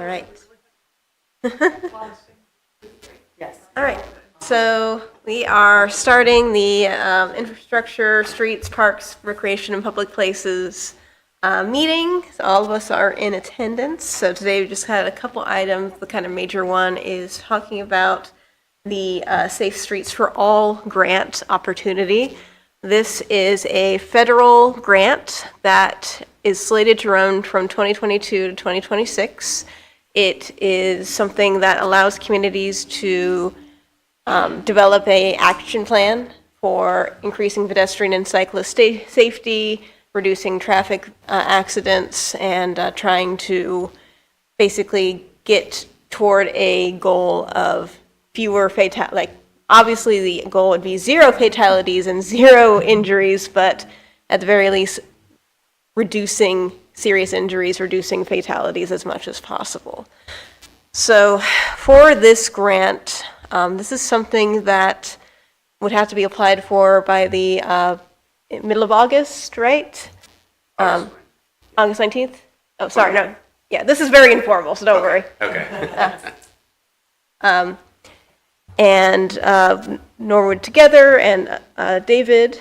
All right. Yes. All right. So we are starting the infrastructure, streets, parks, recreation, and public places meeting. So all of us are in attendance. So today we just had a couple items. The kind of major one is talking about the Safe Streets for All grant opportunity. This is a federal grant that is slated to run from 2022 to 2026. It is something that allows communities to develop an action plan for increasing pedestrian and cyclist safety, reducing traffic accidents, and trying to basically get toward a goal of fewer obviously the goal would be 0 fatalities and 0 injuries, but at the very least, reducing serious injuries, reducing fatalities as much as possible. So for this grant, this is something that would have to be applied for by the middle of August, right? August 19th? Oh, sorry, no. Yeah, this is very informal, so don't worry. Okay. And Norwood together and David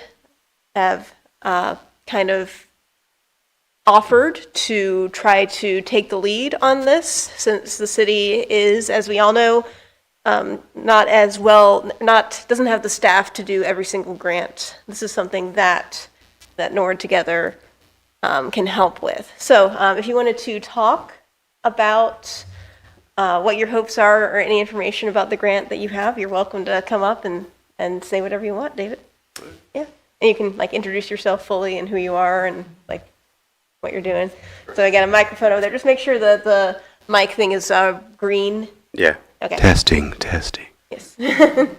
have kind of offered to try to take the lead on this, since the city is, as we all know, doesn't have the staff to do every single grant. This is something that Norwood together can help with. So if you wanted to talk about what your hopes are or any information about the grant that you have, you're welcome to come up and say whatever you want, David. Yeah. And you can introduce yourself fully and who you are and what you're doing. So I got a microphone over there. Just make sure that the mic thing is green. Yeah. Okay. Testing. Yes. Yes,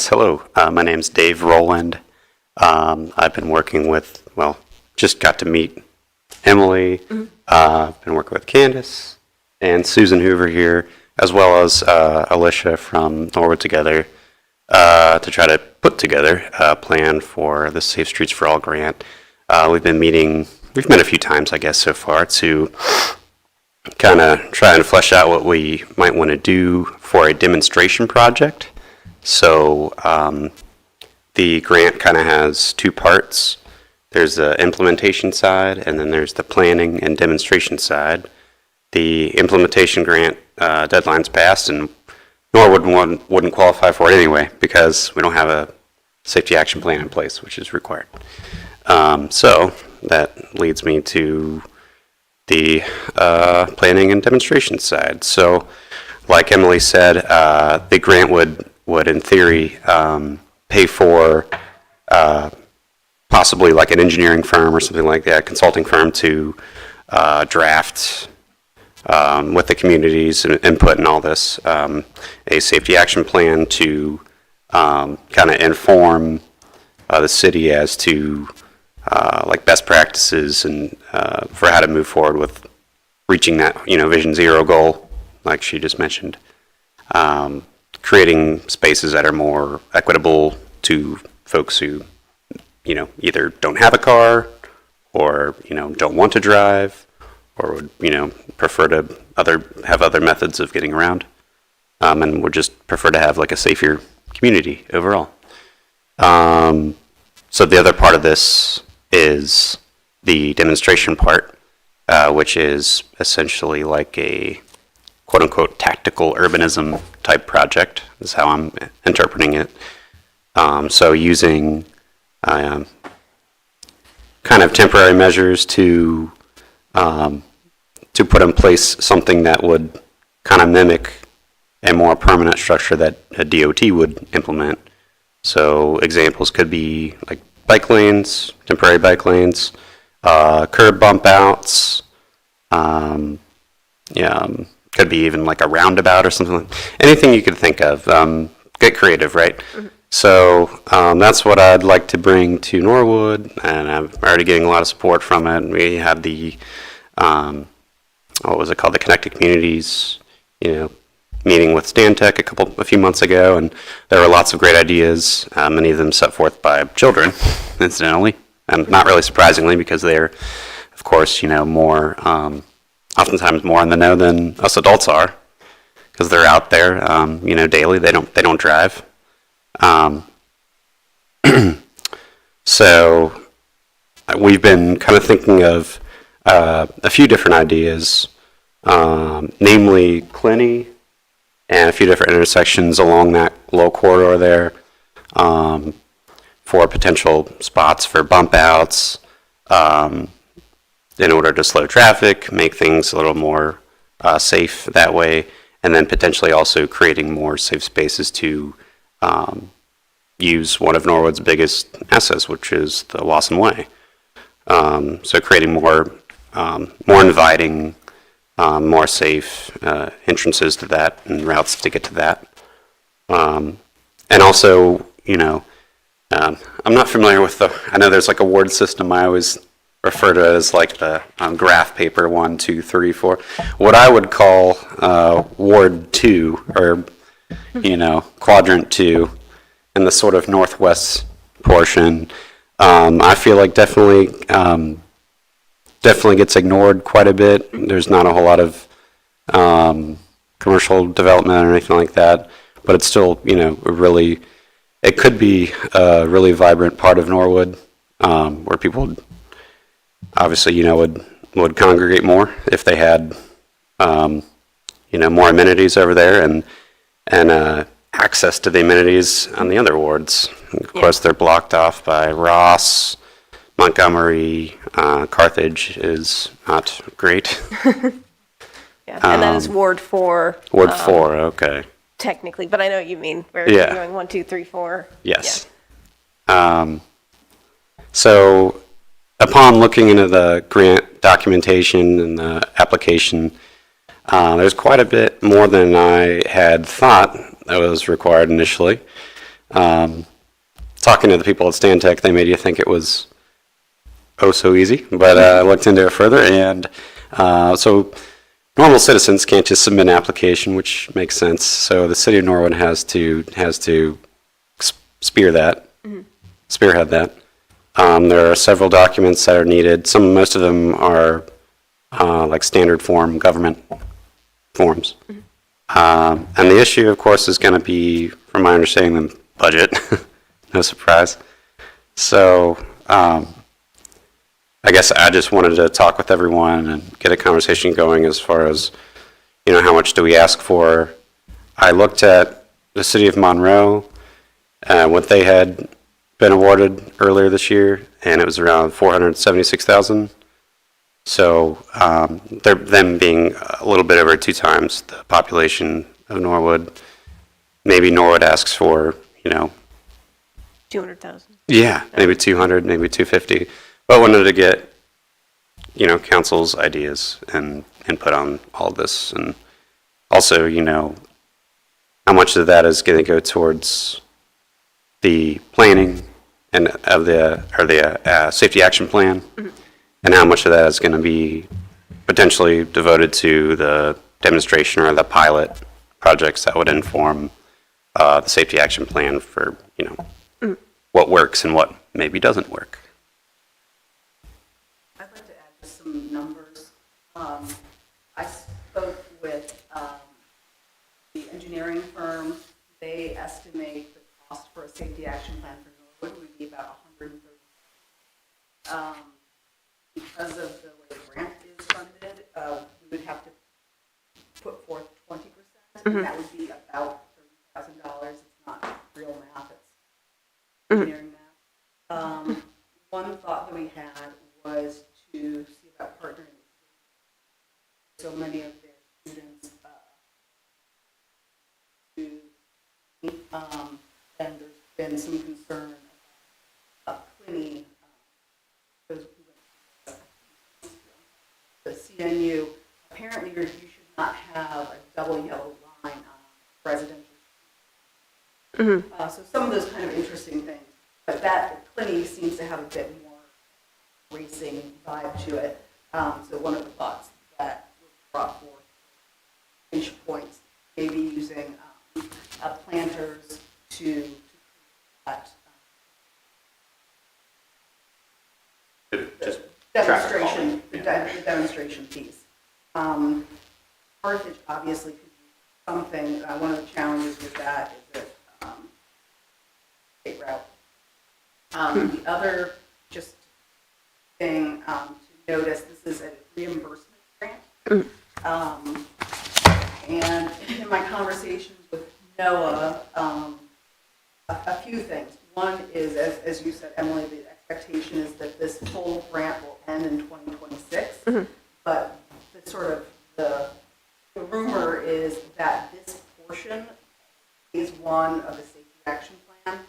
hello. My name's Dave Rowland. I've been working with, just got to meet Emily. I've been working with Candace and Susan Hoover here, as well as Alicia from Norwood together, to try to put together a plan for the Safe Streets for All grant. We've met a few times, I guess, so far to kind of try and flesh out what we might want to do for a demonstration project. So the grant kind of has 2 parts. There's the implementation side, and then there's the planning and demonstration side. The implementation grant deadline's passed, and Norwood wouldn't qualify for it anyway because we don't have a safety action plan in place, which is required. So that leads me to the planning and demonstration side. So, like Emily said, the grant would in theory pay for possibly an engineering firm or something like that, consulting firm to draft with the community's input and all this, a safety action plan to kind of inform the city as to best practices and for how to move forward with reaching that Vision Zero goal, like she just mentioned. Creating spaces that are more equitable to folks who either don't have a car or don't want to drive or would prefer to have other methods of getting around, and would just prefer to have a safer community overall. So the other part of this is the demonstration part, which is essentially a quote-unquote tactical urbanism type project, is how I'm interpreting it. So using kind of temporary measures to put in place something that would kind of mimic a more permanent structure that a DOT would implement. So examples could be bike lanes, temporary bike lanes, curb bump outs, could be even a roundabout or something. Anything you could think of. Get creative, right? Mm-hmm. So that's what I'd like to bring to Norwood, and I'm already getting a lot of support from it. We had the, what was it called, the Connected Communities, meeting with Stantec a few months ago, and there were lots of great ideas, many of them set forth by children, incidentally, and not really surprisingly because they're, of course, more oftentimes more in the know than us adults are, because they're out there, daily. They don't drive. So we've been kind of thinking of a few different ideas, namely Clinny and a few different intersections along that low corridor there, for potential spots for bump outs, in order to slow traffic, make things a little more safe that way, and then potentially also creating more safe spaces to use one of Norwood's biggest assets, which is the Lawson Way. So creating more inviting, more safe entrances to that and routes to get to that. And also, I'm not familiar with I know there's like a ward system. I always refer to it as like the graph paper 1, 2, 3, 4. What I would call Ward 2, or, Quadrant 2, in the sort of northwest portion, I feel like definitely gets ignored quite a bit. There's not a whole lot of commercial development or anything like that, but it's still, it could be a really vibrant part of Norwood, where people obviously, would congregate more if they had, more amenities over there and access to the amenities on the other wards. Of course, they're blocked off by Ross, Montgomery, Carthage is not great. Yeah, and that is Ward 4. Ward 4, okay. Technically, but I know what you mean. Where Yeah. you're going 1, 2, 3, 4. Yes. So upon looking into the grant documentation and the application, there's quite a bit more than I had thought that was required initially. Talking to the people at Stantec, they made you think it was oh so easy, but I looked into it further, and so normal citizens can't just submit an application, which makes sense. So the city of Norwood has to spearhead that. There are several documents that are needed. Most of them are like standard form government forms. And the issue, of course, is going to be, from my understanding, the budget. No surprise. So I guess I just wanted to talk with everyone and get a conversation going as far as, how much do we ask for. I looked at the city of Monroe, what they had been awarded earlier this year, and it was around $476,000. So them being a little bit over 2 times the population of Norwood, maybe Norwood asks for, 200,000. yeah, maybe 200, maybe 250. But wanted to get, council's ideas and input on all this, and also, how much of that is going to go towards the planning and of the safety action plan, and how much of that is going to be potentially devoted to the demonstration or the pilot projects that would inform the safety action plan for, what works and what maybe doesn't work. I'd like to add just some numbers. I spoke with the engineering firm. They estimate the cost for a safety action plan for Norwood would be about $130,000. Because of the way the grant is funded, we would have to put forth 20%, and that would be about $30,000. It's not real math, it's engineering math. One thought that we had was to see about partnering with so many of their students and there's been some concern about Clinny, because the CNU, apparently you should not have a double yellow line on residential. So some of those kind of interesting things, but that Clinny seems to have a bit more racing vibe to it. So one of the thoughts that was brought forth, pinch points, maybe using planters to that Just demonstration, the demonstration piece. Carthage obviously could be something. One of the challenges with that is that state route. The other just thing to notice, this is a reimbursement grant. And in my conversations with Noah, a few things. One is, as you said, Emily, the expectation is that this full grant will end in 2026. But the sort of the rumor is that this portion, phase one of the safety action plan,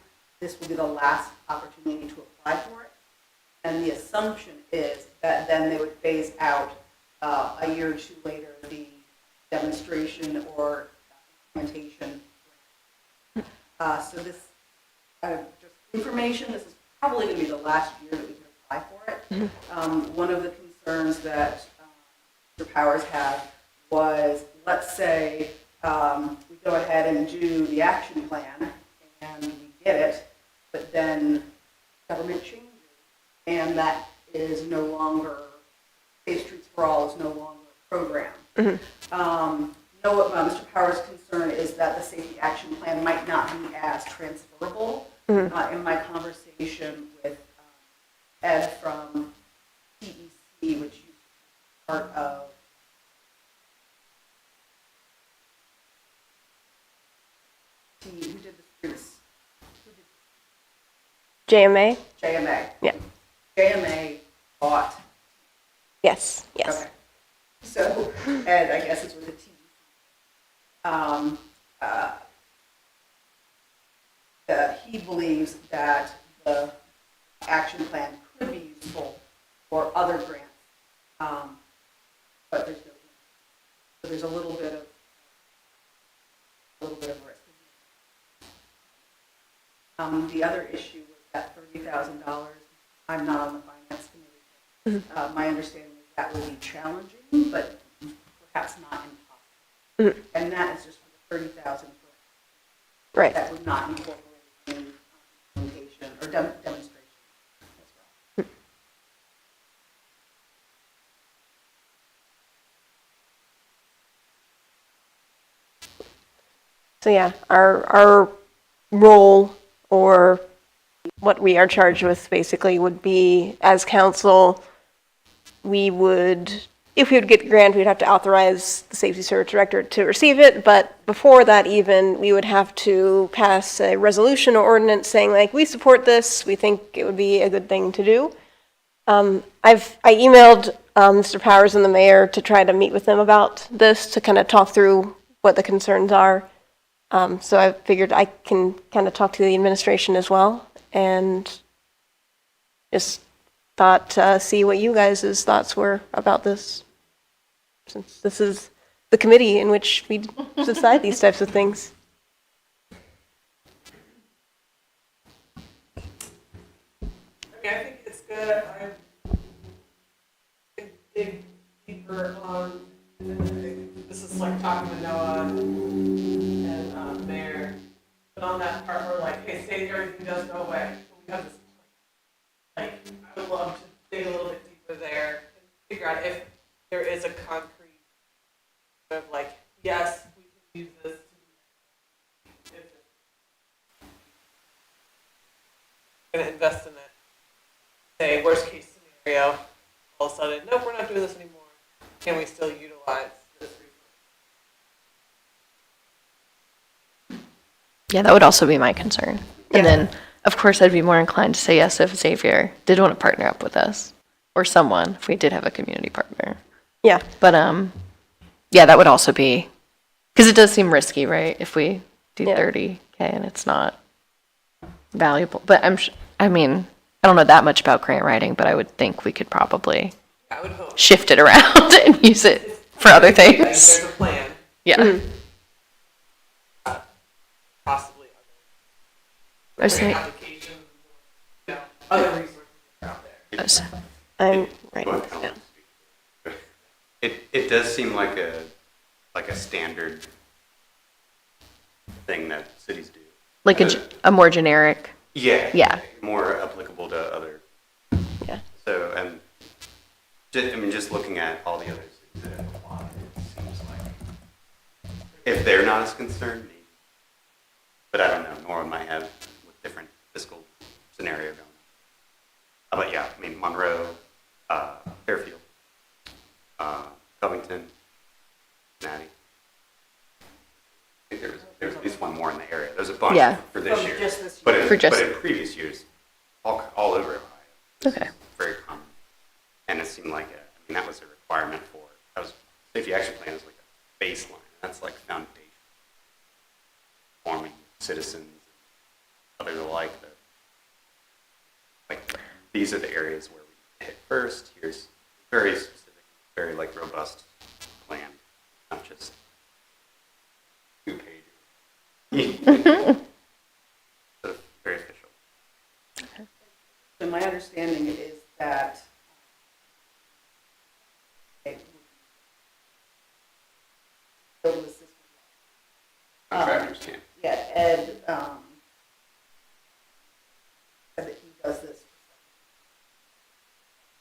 this will be the last opportunity to apply for it. And the assumption is that then they would phase out a year or two later the demonstration or implementation. So this just information, this is probably going to be the last year that we can apply for it. One of the concerns that Mr. Powers had was, let's say we go ahead and do the action plan and we get it, but then government changes and that is no longer, Safe Streets for All is no longer a program. Mr. Powers' concern is that the safety action plan might not be as transferable. In my conversation with Ed from TEC, which is part of who did the streets? JMA? JMA. Yeah. JMA bought. Yes, yes. Okay. So Ed, I guess, is with the TEC. He believes that the action plan could be useful for other grants, but there's no. So there's a little bit of risk. The other issue was that $30,000. I'm not on the finance committee. My understanding is that would be challenging, but perhaps not impossible. And that is just for the 30,000. Right. That would not incorporate any implementation or demonstration as well. So yeah, our role, or what we are charged with basically, would be, as council, we would, if we would get the grant, we'd have to authorize the safety service director to receive it, but before that even, we would have to pass a resolution or ordinance saying, like, we support this, we think it would be a good thing to do. I emailed Mr. Powers and the mayor to try to meet with them about this, to kind of talk through what the concerns are. So I figured I can kind of talk to the administration as well, and just thought, see what you guys' thoughts were about this, since this is the committee in which we decide these types of things. Okay, I think it's good. I can dig deeper on, this is like talking to Noah and Mayor, but on that part where like, hey, say everything does go away, but we have this plan. Like, I would love to dig a little bit deeper there and figure out if there is a concrete of like, yes, we can use this to do if we're gonna invest in it. Say, worst case scenario, all of a sudden, nope, we're not doing this anymore. Can we still utilize this resource? Yeah, that would also be my concern. Yeah. And then, of course, I'd be more inclined to say yes if Xavier did want to partner up with us, or someone, if we did have a community partner. Yeah. But, yeah, that would also be, because it does seem risky, right? If we do Yeah. 30K and it's not valuable. But I mean, I don't know that much about grant writing, but I would think we could probably I would hope. shift it around and use it for other Like, things. there's a plan, Yeah. possibly I was other saying- applications, other resources that are out there. I'm writing this down. It does seem like a standard thing that cities do. Like a more generic. Yeah. Yeah. More applicable to other. Yeah. So, and just looking at all the other cities that have applied, they're not as concerned, maybe. But I don't know, Norwood might have a different fiscal scenario going on. But yeah, I mean, Monroe, Fairfield, Covington, Cincinnati. I think there's at least one more in the area. There's a bunch Yeah. for this From year. just this But year. in, For just- but in previous years, all over Ohio. This Okay. is very common. And it seemed like, that was a requirement for, that was, safety action plan is like a baseline. That's like foundation. Forming citizens, other like these are the areas where we hit first. Here's very specific, very like robust plan, not just 2 pages. So very official. So my understanding is that build the system. I'm trying to understand. Yeah, Ed said that he does this.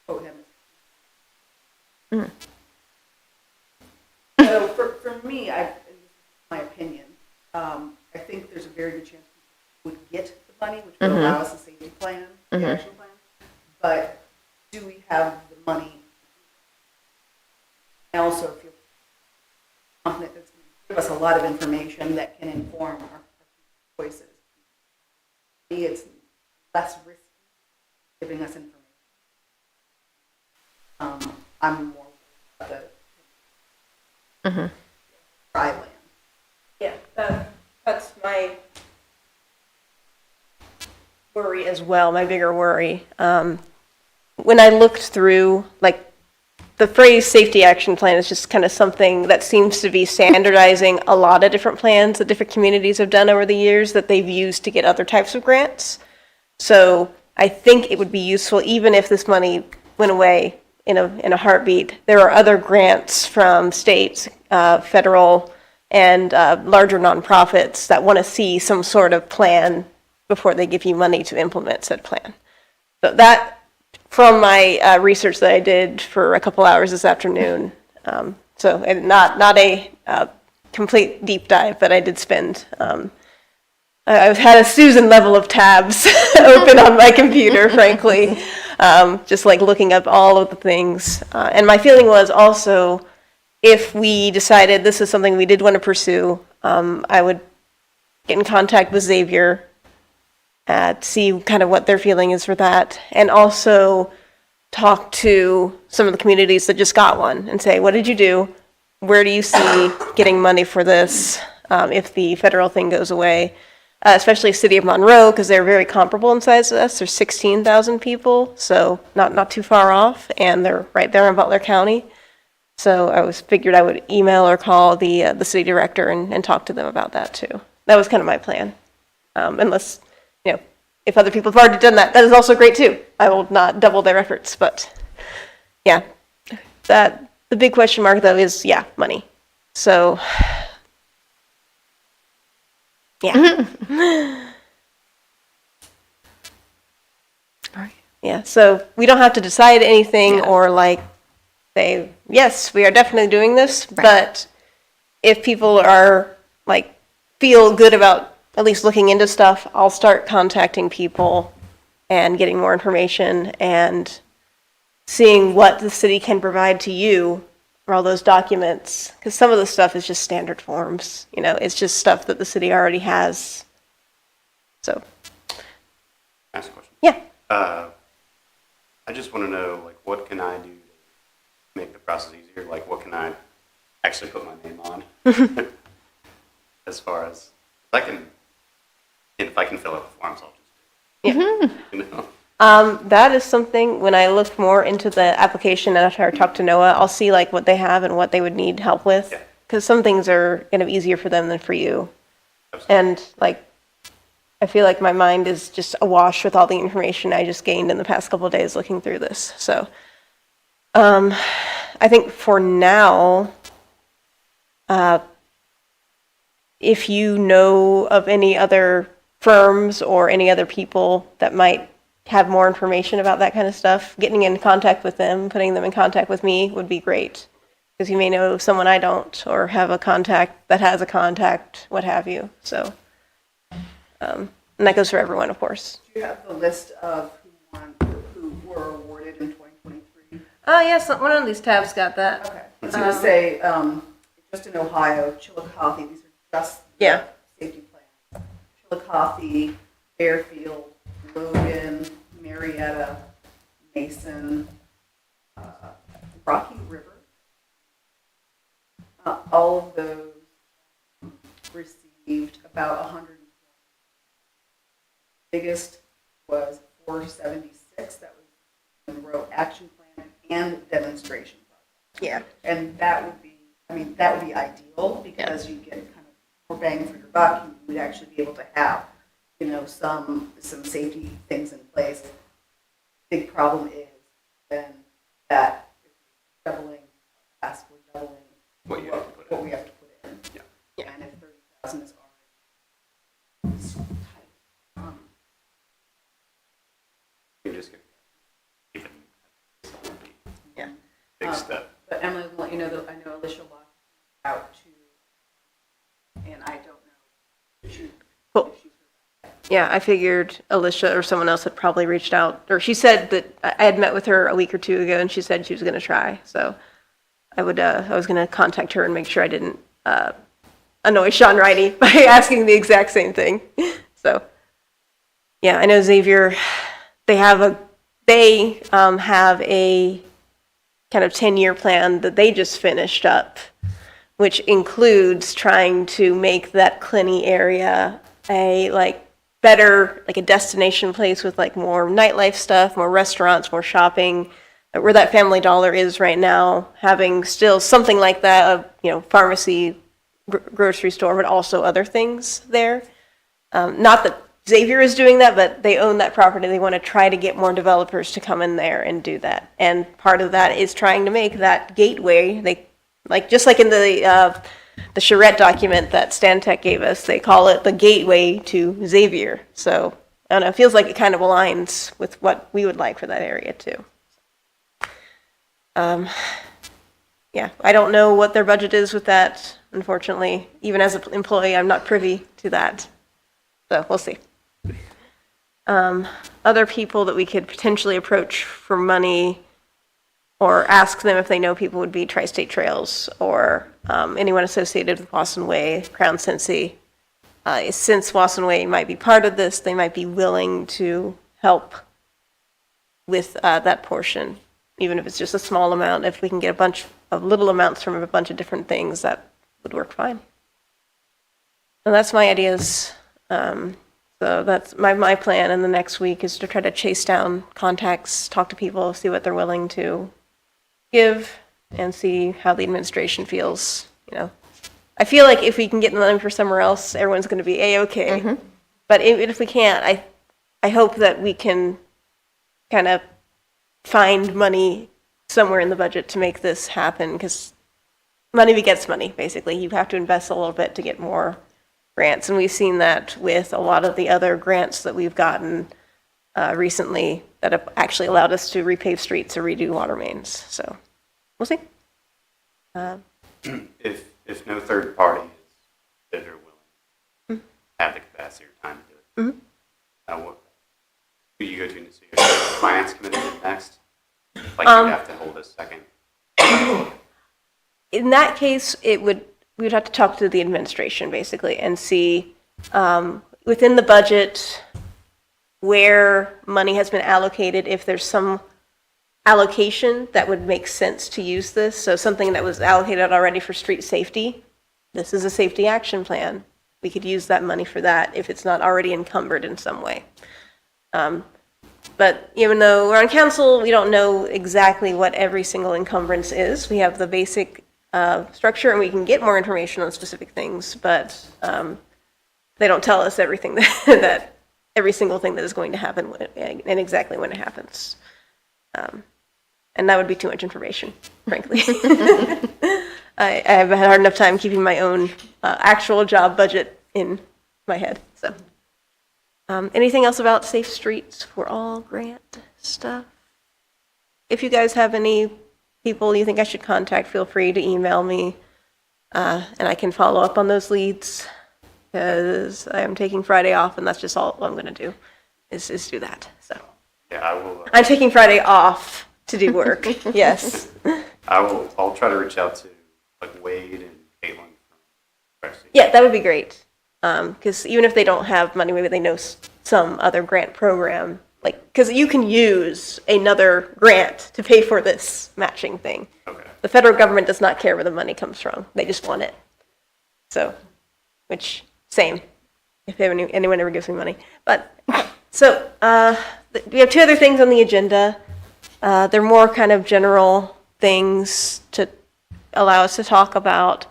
Quote him. So for me, and this is my opinion, I think there's a very good chance we would get the money, which would allow us a safety plan, the action plan. But do we have the money? I also feel confident that it's going to give us a lot of information that can inform our choices. For me, it's less risky giving us information. I'm more about the dry land. Yeah, that's my worry as well, my bigger worry. When I looked through, like, the phrase safety action plan is just kind of something that seems to be standardizing a lot of different plans that different communities have done over the years that they've used to get other types of grants. So I think it would be useful, even if this money went away in a heartbeat. There are other grants from states, federal, and larger nonprofits that want to see some sort of plan before they give you money to implement said plan. So that, from my research that I did for a couple hours this afternoon, so and not a complete deep dive, but I did spend. I've had a Susan level of tabs open on my computer, frankly, just like looking up all of the things. And my feeling was also, if we decided this is something we did want to pursue, I would get in contact with Xavier, see kind of what their feeling is for that, and also talk to some of the communities that just got one and say, what did you do? Where do you see getting money for this if the federal thing goes away? Especially City of Monroe, because they're very comparable in size to us. There's 16,000 people, so not too far off, and they're right there in Butler County. So I figured I would email or call the city director and talk to them about that too. That was kind of my plan. Unless, if other people have already done that, that is also great too. I will not double their efforts, but yeah. The big question mark though is, money. So, yeah. Yeah, so we don't have to decide anything or say, yes, we are definitely doing this, but if people are feel good about at least looking into stuff, I'll start contacting people and getting more information and seeing what the city can provide to you for all those documents, because some of the stuff is just standard forms, it's just stuff that the city already has. So, Ask a question. yeah. I just want to know, what can I do to make the process easier? What can I actually put my name on? As far as, if I can fill out the forms, I'll just do it. That is something, when I look more into the application after I talk to Noah, I'll see what they have and what they would need help with. Yeah. Because some things are going to be easier for them than for you. Absolutely. And I feel like my mind is just awash with all the information I just gained in the past couple of days looking through this. So I think for now, if you know of any other firms or any other people that might have more information about that kind of stuff, getting in contact with them, putting them in contact with me would be great. because you may know someone I don't, or have a contact that has a contact, what have you. So, and that goes for everyone, of course. Do you have the list of who were awarded in 2023? Oh, yes, one of these tabs got that. Okay. I was going to say, just in Ohio, Chillicothe, these are just Yeah. safety plans. Chillicothe, Fairfield, Logan, Marietta, Mason, Rocky River. All of those received about 120. Biggest was 476. That was Monroe Action Plan and Demonstration Project. Yeah. And that would be, that would be ideal because you get kind of more bang for your buck. You would actually be able to have, some safety things in place. Big problem is then that doubling, ask for doubling What you have to put in. what we have to put in. Yeah. And if 30,000 is already so tight. You just get even Yeah. big step. But Emily, will let you know that I know Alicia Locke out to, and I don't know if she- Cool. if she's heard back. Yeah, I figured Alicia or someone else had probably reached out, or she said that I had met with her a week or two ago, and she said she was going to try. So I was going to contact her and make sure I didn't annoy Sean Riley by asking the exact same thing. So yeah, I know Xavier. They have a kind of 10-year plan that they just finished up, which includes trying to make that Clinney area a better a destination place with more nightlife stuff, more restaurants, more shopping. Where that Family Dollar is right now, having still something like that, pharmacy, grocery store, but also other things there. Not that Xavier is doing that, but they own that property. They want to try to get more developers to come in there and do that. And part of that is trying to make that gateway. Just like in the charrette document that Stantec gave us, they call it the gateway to Xavier. So I don't know. It feels like it kind of aligns with what we would like for that area too. Yeah, I don't know what their budget is with that, unfortunately. Even as an employee, I'm not privy to that. So we'll see. Other people that we could potentially approach for money or ask them if they know people would be Tri-State Trails or anyone associated with Wasson Way, Crown Cincy. Since Wasson Way might be part of this, they might be willing to help with that portion. Even if it's just a small amount, if we can get a bunch of little amounts from a bunch of different things, that would work fine. And that's my ideas. So that's my plan in the next week is to try to chase down contacts, talk to people, see what they're willing to give, and see how the administration feels. I feel like if we can get the money for somewhere else, everyone's going to be A-okay. Mm-hmm. But even if we can't, I hope that we can kind of find money somewhere in the budget to make this happen, because money begets money, basically. You have to invest a little bit to get more grants, and we've seen that with a lot of the other grants that we've gotten recently that have actually allowed us to repave streets or redo water mains. So we'll see. If no third party is that are willing, have the capacity or time to do it. What who you go to see your finance committee next? You have to hold a second. In that case, we would have to talk to the administration basically and see within the budget where money has been allocated, if there's some allocation that would make sense to use this. So something that was allocated already for street safety. This is a safety action plan. We could use that money for that if it's not already encumbered in some way. But even though we're on council, we don't know exactly what every single encumbrance is. We have the basic structure, and we can get more information on specific things, but they don't tell us everything that every single thing that is going to happen and exactly when it happens. And that would be too much information, frankly. I have had a hard enough time keeping my own actual job budget in my head. So, anything else about Safe Streets for All grant stuff? If you guys have any people you think I should contact, feel free to email me, and I can follow up on those leads, because I am taking Friday off, and that's just all I'm going to do, is do that, so. Yeah, I will. I'm taking Friday off to do work, yes. I'll try to reach out to like Wade and Caitlin from Pressing. Yeah, that would be great, because even if they don't have money, maybe they know some other grant program, like, because you can use another grant to pay for this matching thing. Okay. The federal government does not care where the money comes from. They just want it. So, which, same, if anyone ever gives me money. But, so, we have two other things on the agenda. They're more kind of general things to allow us to talk about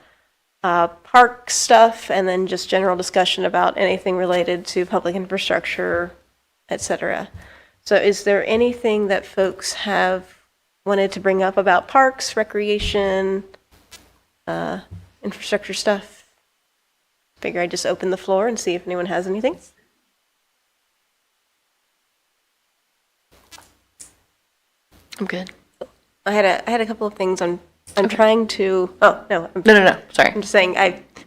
park stuff, and then just general discussion about anything related to public infrastructure, et cetera. So is there anything that folks have wanted to bring up about parks, recreation, infrastructure stuff? Figure I'd just open the floor and see if anyone has anything. I'm good. I had a couple of things I'm trying to, oh, no. No. Sorry. I'm just saying,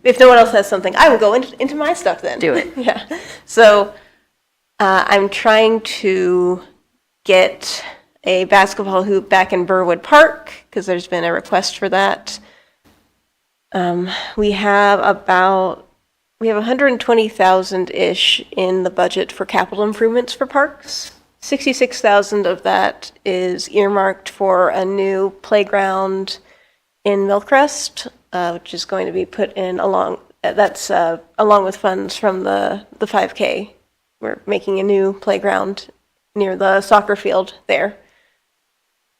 if no one else has something, I will go into my stuff then. Do it. Yeah. So I'm trying to get a basketball hoop back in Burwood Park, because there's been a request for that. We have 120,000-ish in the budget for capital improvements for parks. 66,000 of that is earmarked for a new playground in Millcrest, which is going to be put in along with funds from the 5K. We're making a new playground near the soccer field there.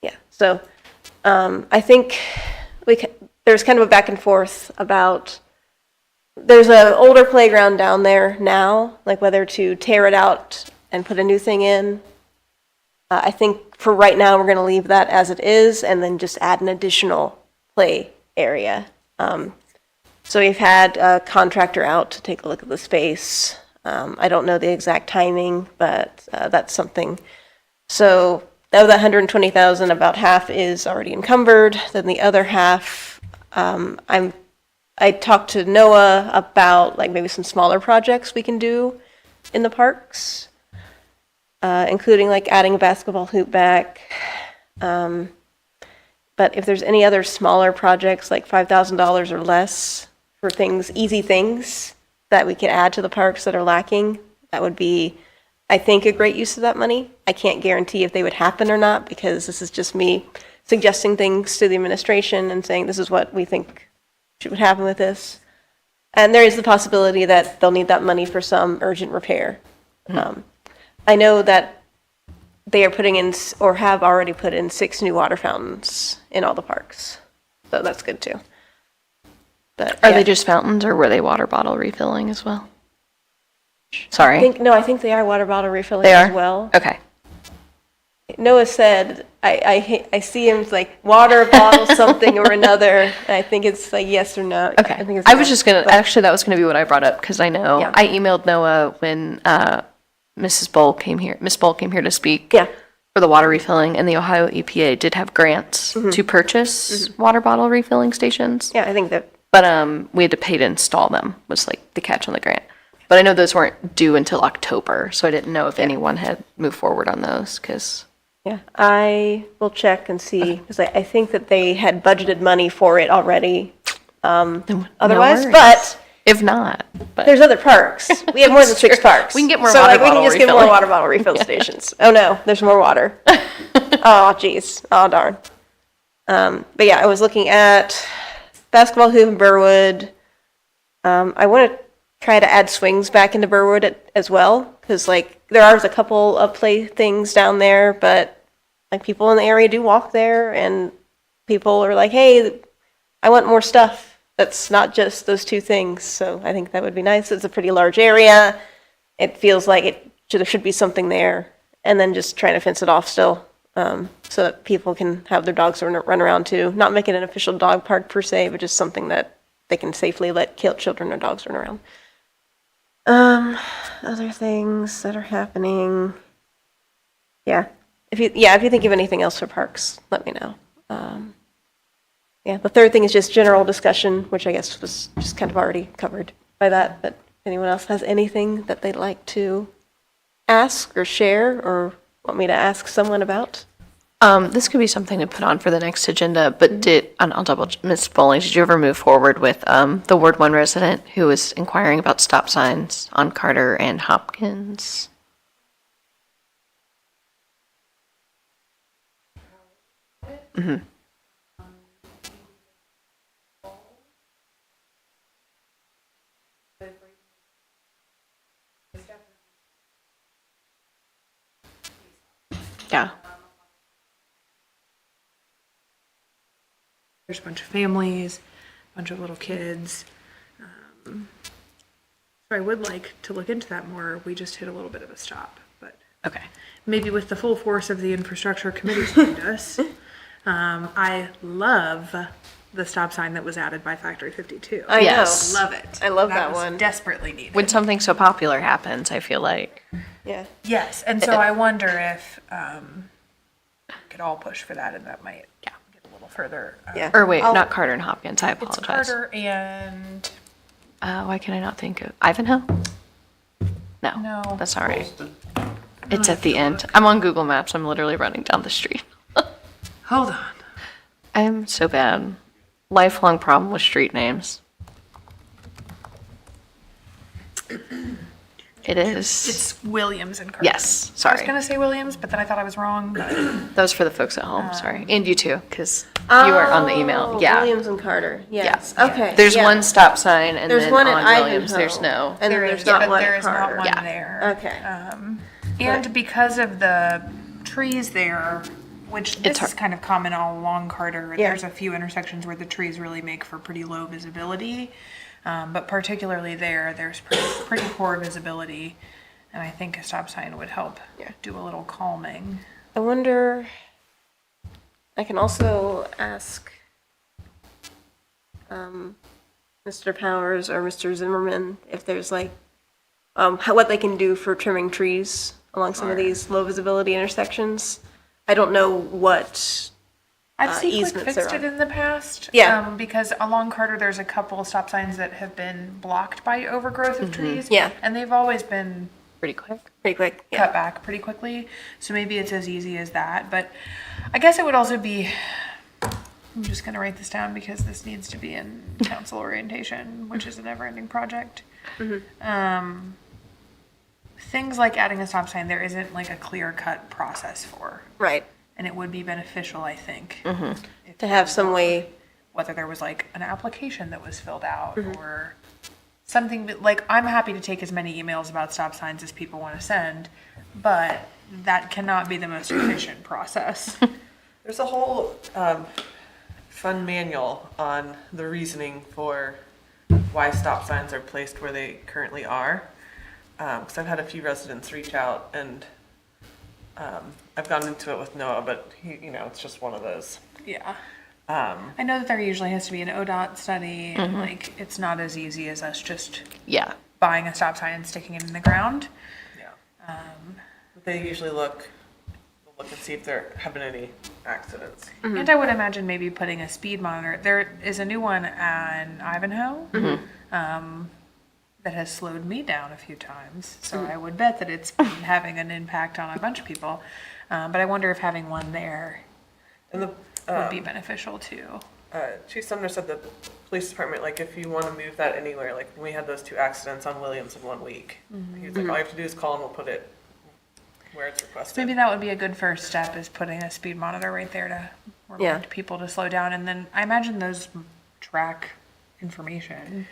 Yeah, so I think there's kind of a back and forth about, there's an older playground down there now, like whether to tear it out and put a new thing in. I think for right now, we're going to leave that as it is and then just add an additional play area. So we've had a contractor out to take a look at the space. I don't know the exact timing, but that's something. So of that 120,000, about half is already encumbered. Then the other half, I talked to Noah about like maybe some smaller projects we can do in the parks, including like adding a basketball hoop back. But if there's any other smaller projects, like $5,000 or less for things, easy things that we can add to the parks that are lacking, that would be, I think, a great use of that money. I can't guarantee if they would happen or not, because this is just me suggesting things to the administration and saying this is what we think should happen with this. And there is the possibility that they'll need that money for some urgent repair. I know that they are putting in, or have already put in, 6 new water fountains in all the parks. So that's good too. But Are yeah. they just fountains, or were they water bottle refilling as well? Sorry. I think they are water bottle refilling They are? as well. Okay. Noah said, I see him like water bottle something or another. And I think it's like yes or no. Okay. I think it's I was yes. just going to, But- actually, that was going to be what I brought up, because I know Yeah. I emailed Noah when Miss Bowl came here to speak. Yeah. For the water refilling, and the Ohio EPA did have grants to purchase water bottle refilling stations. Yeah, I think that. But we had to pay to install them, was like the catch on the grant. But I know those weren't due until October, so I didn't know if anyone had moved forward on those, because... Yeah, I will check and see, because I think that they had budgeted money for it already. No Otherwise, worries. but If not, but... there's other parks. We have more than 6 parks. We can get more so, water like, we bottle can just get more refilling. water bottle refill stations. Oh no, there's more water. Oh geez. Oh darn. But yeah, I was looking at basketball hoop in Burwood. I want to try to add swings back into Burwood as well, because like there are a couple of play things down there, but like people in the area do walk there, and people are like, hey, I want more stuff. That's not just those 2 things. So I think that would be nice. It's a pretty large area. It feels like there should be something there, and then just trying to fence it off still, so that people can have their dogs run around too. Not make it an official dog park per se, but just something that they can safely let children or dogs run around. Other things that are happening. Yeah. If you think of anything else for parks, let me know. Yeah, the third thing is just general discussion, which I guess was just kind of already covered by that, but if anyone else has anything that they'd like to ask or share or want me to ask someone about? This could be something to put on for the next agenda, but and I'll Ms. Bowling, did you ever move forward with the Ward 1 resident who was inquiring about stop signs on Carter and Hopkins? Mm-hmm. Yeah. There's a bunch of families, a bunch of little kids. So I would like to look into that more. We just hit a little bit of a stop, but Okay. maybe with the full force of the infrastructure committee behind us. I love the stop sign that was added by Factory 52. I Yes. know. love it. I love that was one. Desperately needed. When something so popular happens, I feel like. Yeah. Yes, and so I wonder if we could all push for that, and that might get a little further. Yeah. Or wait, I'll- not Carter and Hopkins. I It's apologize. Carter and Why can I not think of Ivanhoe? No, No. that's all right. It's at the end. I'm on Google Maps. I'm literally running down the street. hold on. I'm so bad. Lifelong problem with street names. It is. It's Williams and Carter. Yes, I was sorry. gonna say Williams, but then I thought I was wrong. But That was for the folks at home. Sorry, and you too, because you were on the email. Oh, Yeah. Williams and Carter, yes. Yeah. Okay. There's yeah. one stop sign, and There's then one at on Williams, Ivanhoe. there's no. And then there there's is, not but one there at is not Carter. one Yeah. there. Okay. And because of the trees there, which this It's hard. is kind of common all along Carter, Yeah. there's a few intersections where the trees really make for pretty low visibility. But particularly there, there's pretty poor visibility. And I think a stop sign would help do a little calming. I wonder, I can also ask Mr. Powers or Mr. Zimmerman if there's like, what they can do for trimming trees along some of these low visibility intersections. I don't know what, I've seen Quick easements fixed there it in the past. Yeah. Because along Carter, there's a couple stop signs that have been blocked by overgrowth of trees. Yeah. And they've always been Pretty quick. pretty quick, yeah. cut back pretty quickly. So maybe it's as easy as that. But I guess it would also be, I'm just going to write this down because this needs to be in council orientation, which is a never ending project. Things like adding a stop sign, there isn't like a clear cut process for. Right, And it would be beneficial, I think, if to have some way, whether there was like an application that was filled out or something that, like, I'm happy to take as many emails about stop signs as people want to send, but that cannot be the most efficient process. There's a whole fun manual on the reasoning for why stop signs are placed where they currently are. Because I've had a few residents reach out, and I've gone into it with Noah, but it's just one of those. Yeah. I know that there usually has to be an ODOT study, and like, it's not as easy as us just Yeah. buying a stop sign and sticking it in the ground. Yeah. But they usually look and see if there have been any accidents. And I would imagine maybe putting a speed monitor. There is a new one on Ivanhoe that has slowed me down a few times. So I would bet that it's been having an impact on a bunch of people. But I wonder if having one there And the would be beneficial too. Chief Sumner said the police department, like, if you want to move that anywhere, like when we had those 2 accidents on Williams in 1 week, he was like, all you have to do is call and we'll put it where it's requested. Maybe that would be a good first step, is putting a speed monitor right there to remind people to slow down. And then I imagine those track information.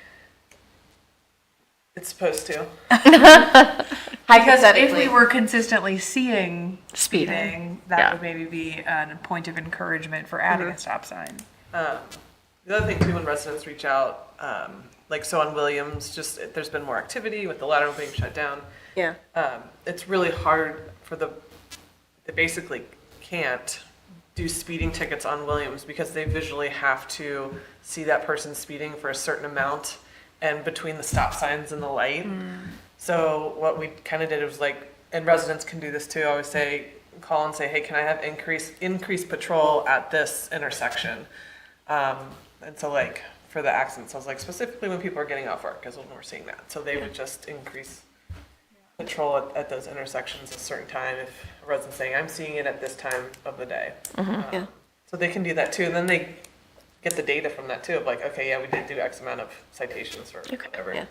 It's supposed to. Because if hypothetically. we were consistently seeing Speeding. speeding, that Yeah. would maybe be a point of encouragement for adding a stop sign. The other thing too, when residents reach out, like so on Williams, just there's been more activity with the lateral being shut down. Yeah, It's really hard for they basically can't do speeding tickets on Williams because they visually have to see that person speeding for a certain amount and between the stop signs and the light. So what we kind of did was like, and residents can do this too, I always say, call and say, hey, can I have increased patrol at this intersection? And so like for the accidents, I was like specifically when people are getting off work is when we're seeing that. So they would just increase patrol at those intersections at a certain time if a resident's saying, I'm seeing it at this time of the day. Yeah. So they can do that too. And then they get the data from that too of like, okay, yeah, we did do X amount of citations or whatever. Yeah.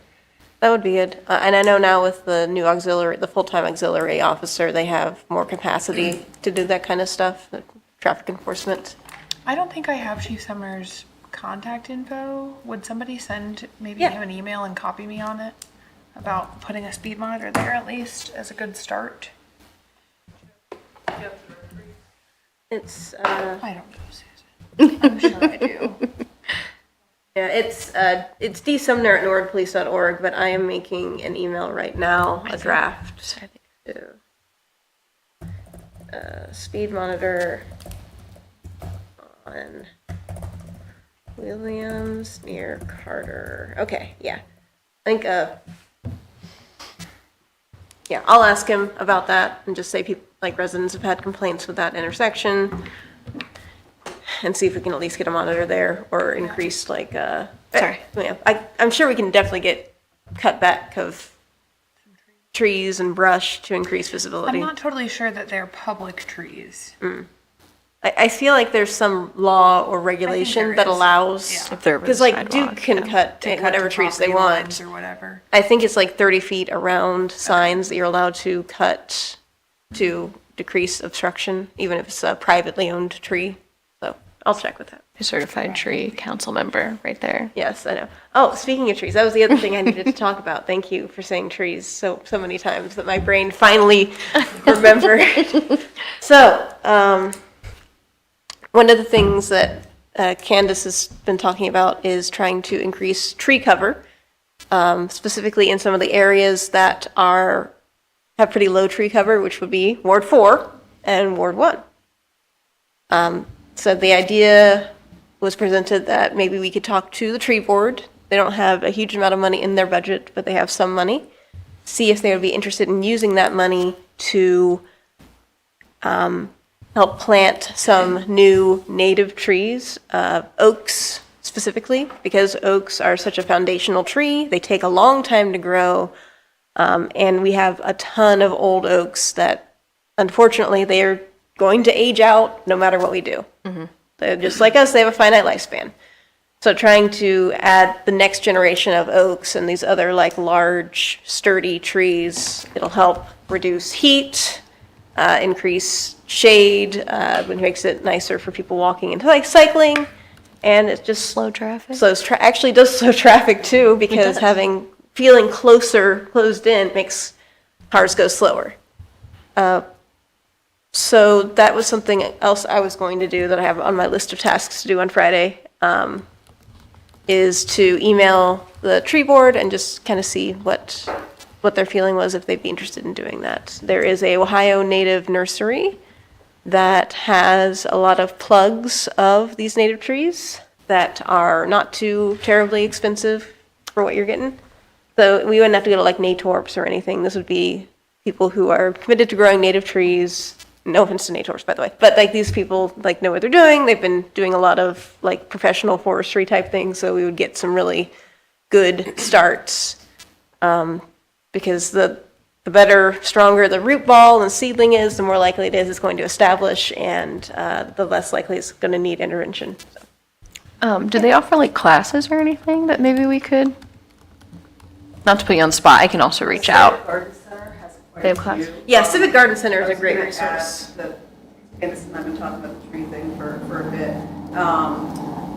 That would be good. And I know now with the new auxiliary, the full-time auxiliary officer, they have more capacity to do that kind of stuff, traffic enforcement. I don't think I have Chief Summers' contact info. Would somebody send maybe Yeah. him an email and copy me on it about putting a speed monitor there at least as a good start? It's, I don't know, Susan. I'm sure I do. yeah, it's dsumner@norwoodpolice.org, but I am making an email right now, a draft. to, speed monitor on Williams near Carter. Okay, yeah. I think, yeah, I'll ask him about that and just say people, like residents have had complaints with that intersection and see if we can at least get a monitor there or increase like, Sorry. Yeah, I'm sure we can definitely get cut back of trees and brush to increase visibility. I'm not totally sure that they're public trees. I feel like there's some law or regulation there that is. allows, Yeah. If there was because like sidewalk, Duke can yeah. cut They cut whatever to trees they property want. lines or whatever. I think it's like 30 feet around signs that you're allowed to cut to decrease obstruction, even if it's a privately owned tree. So I'll check with that. A certified tree council member right there. Yes, I know. Oh, speaking of trees, that was the other thing I needed to talk about. Thank you for saying trees so many times that my brain finally remembered. So, one of the things that Candace has been talking about is trying to increase tree cover, specifically in some of the areas that have pretty low tree cover, which would be Ward 4 and Ward 1. So the idea was presented that maybe we could talk to the tree board. They don't have a huge amount of money in their budget, but they have some money. See if they would be interested in using that money to help plant some new native trees, oaks specifically, because oaks are such a foundational tree. They take a long time to grow, and we have a ton of old oaks that, unfortunately, they are going to age out no matter what we do. They're just like us, they have a finite lifespan. So trying to add the next generation of oaks and these other like large, sturdy trees, it'll help reduce heat, increase shade, which makes it nicer for people walking and like cycling. And it just Slow traffic. actually does slow traffic too, because feeling closed in makes cars go slower. So that was something else I was going to do that I have on my list of tasks to do on Friday, is to email the tree board and just kind of see what their feeling was, if they'd be interested in doing that. There is a Ohio native nursery that has a lot of plugs of these native trees that are not too terribly expensive for what you're getting. So we wouldn't have to go to like Natorps or anything. This would be people who are committed to growing native trees. No offense to Natorps, by the way, but like these people like know what they're doing. They've been doing a lot of like professional forestry type things, so we would get some really good starts. Because the better, stronger the root ball and seedling is, the more likely it is it's going to establish, and the less likely it's going to need intervention. So. Do they offer like classes or anything that maybe we could? Not to put you on the spot, I can also reach out. Garden Center has quite They have a class? few. Yeah, Civic Garden Center is a great I was gonna resource. add that Candace and I have been talking about the tree thing for a bit.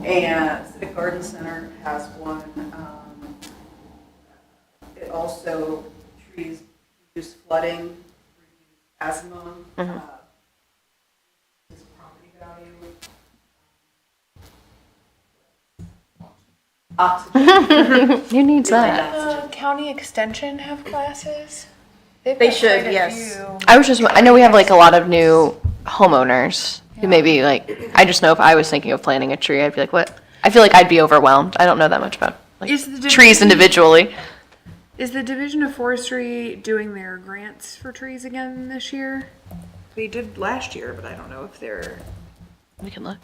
And Civic Garden Center has one. It also, trees reduce flooding, reduce asthma, reduce property value. Oxygen. Who needs that? County Extension have classes? They've They got should, quite a yes. few. I know we have like a lot of new homeowners who maybe like, I just know if I was thinking of planting a tree, I'd be like, what? I feel like I'd be overwhelmed. I don't know that much about like Is the trees division- individually. Is the Division of Forestry doing their grants for trees again this year? They did last year, but I don't know if they're. We can look.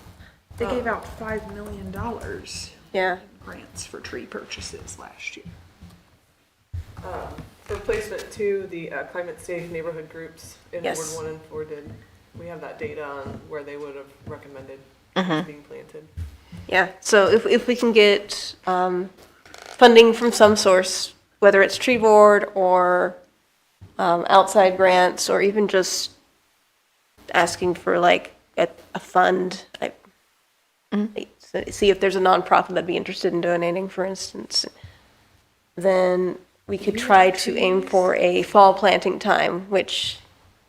They gave out $5 million Yeah. grants for tree purchases last year. For placement two, the climate safe neighborhood groups in Ward Yes. 1 and 4 we have that data on where they would have recommended trees being planted. Yeah, so if we can get funding from some source, whether it's tree board or outside grants, or even just asking for like a fund, see if there's a nonprofit that'd be interested in donating, for instance, then we could try to aim for a fall planting time, which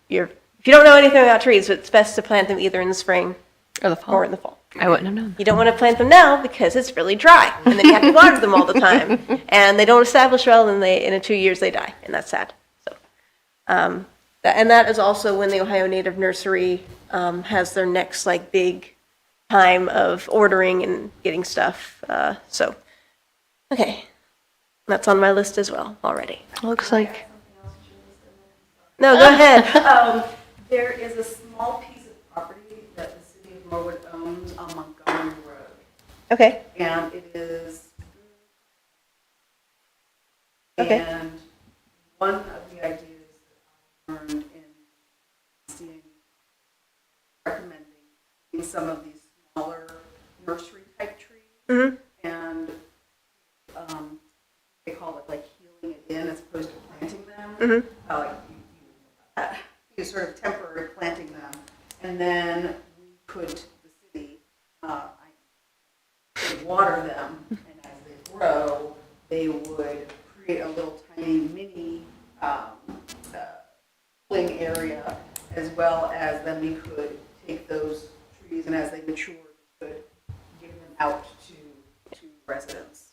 if you don't know anything about trees, it's best to plant them either in the spring Or the fall. or in the fall. I wouldn't have known. You don't want to plant them now because it's really dry, and then you have to water them all the time, and they don't establish well, and in 2 years they die, and that's sad. So, and that is also when the Ohio Native Nursery has their next like big time of ordering and getting stuff. So, okay, that's on my list as well already. Looks like, No, go ahead. There is a small piece of property that the city of Norwood owns on Montgomery Road. Okay. And it is. Okay. And one of the ideas that I learned in seeing, recommending some of these smaller nursery type trees. Mhm. And they call it like healing it in as opposed to planting them. Mhm. Like you sort of temporary planting them. And then we could, the city, could water them, and as they grow, they would create a little tiny mini pooling area, as well as then we could take those trees, and as they mature, we could give them out to residents.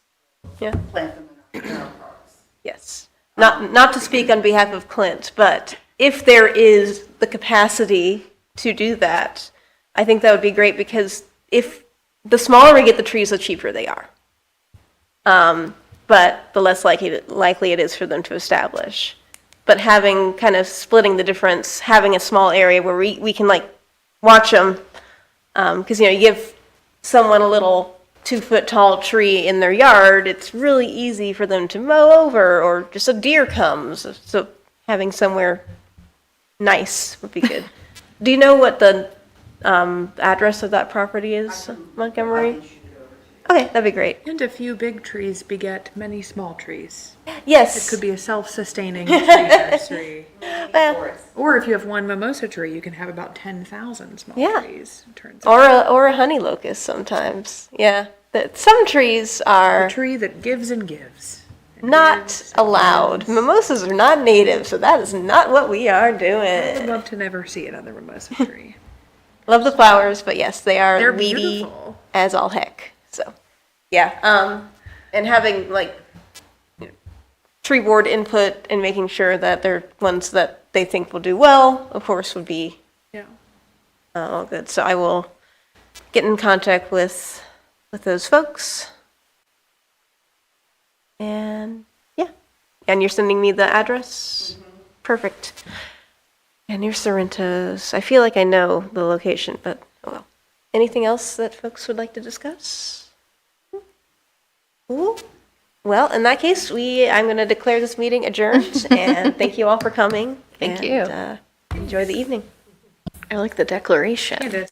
Yeah. Plant them in our parks. Yes. Not to speak on behalf of Clint, but if there is the capacity to do that, I think that would be great, because if the smaller we get the trees, the cheaper they are. But the less likely it is for them to establish. But having kind of splitting the difference, having a small area where we can like watch them, because you give someone a little 2-foot tall tree in their yard, it's really easy for them to mow over, or just a deer comes. So having somewhere nice would be good. Do you know what the address of that property is, Montgomery? Okay, that'd be great. And a few big trees beget many small trees. Yes. It could be a self-sustaining tree nursery. Well, Or if you have one mimosa tree, you can have about 10,000 small Yeah. trees. Turns out. or a honey locust sometimes. Yeah. Some trees A are tree that gives and gives. not allowed. Mimosas are not native, so that is not what we are I would doing. love to never see another mimosa tree. Love the flowers, but yes, they are They're weedy beautiful. as all heck. So, yeah. And having like tree board input and making sure that they're ones that they think will do well, of course, would be Yeah. all good. So I will get in contact with those folks. And yeah. And you're sending me the address? Perfect. And near Sorrento's. I feel like I know the location, but oh well. Anything else that folks would like to discuss? Cool. Well, in that case, I'm going to declare this meeting adjourned, and thank you all for coming. Thank and, you. Enjoy the evening. I like the declaration. And